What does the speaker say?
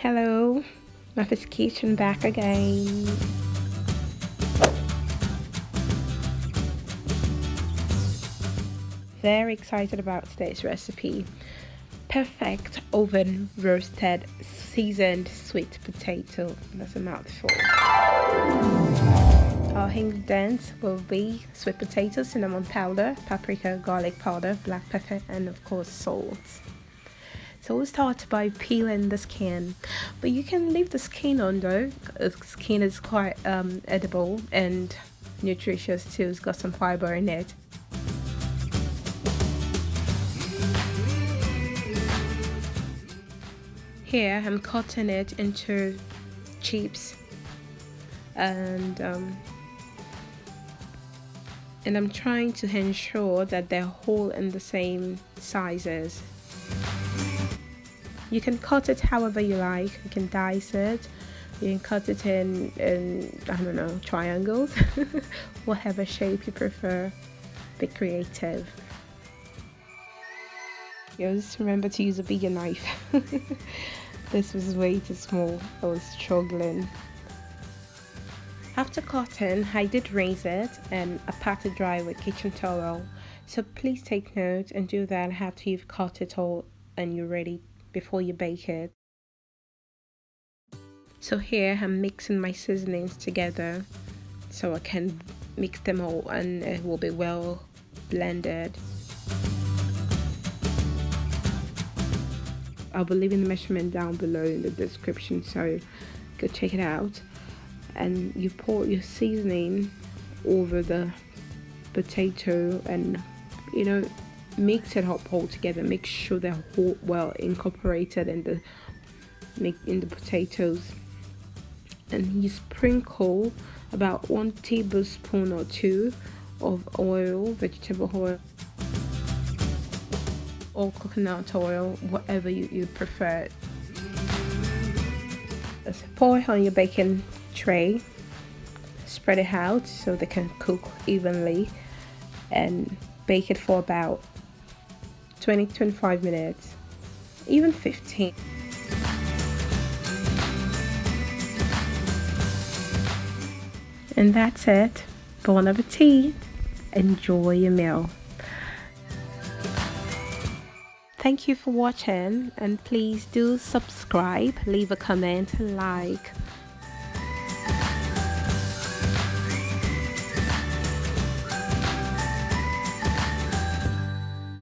Hello, Muffet's Kitchen back again. Very excited about today's recipe. Perfect oven roasted seasoned sweet potato. That's a mouthful. Our ingredients will be sweet potato, cinnamon powder, paprika, garlic powder, black pepper, and of course salt. So we'll start by peeling the skin, but you can leave the skin on though. The skin is quite edible and nutritious too. It's got some fiber in it. Here I'm cutting it into chips, and I'm trying to ensure that they're whole in the same sizes. You can cut it however you like. You can dice it. You can cut it in I don't know, triangles. Whatever shape you prefer. Be creative. Just remember to use a bigger knife. This was way too small. I was struggling. After cutting, I did rinse it and I packed it dry with kitchen towel. So please take note and do that after you've cut it all and you're ready before you bake it. So here I'm mixing my seasonings together so I can mix them all and it will be well blended. I'll be leaving the measurement down below in the description, so go check it out. And you pour your seasoning over the potato and mix it up all together. Make sure they're all well incorporated in the potatoes. And you sprinkle about 1 tablespoon or 2 of oil, vegetable oil or coconut oil, whatever you prefer. Just pour it on your baking tray, spread it out so they can cook evenly, and bake it for about 20-25 minutes, even 15. And that's it. Bon appetit. Enjoy your meal. Thank you for watching, and please do subscribe, leave a comment, like,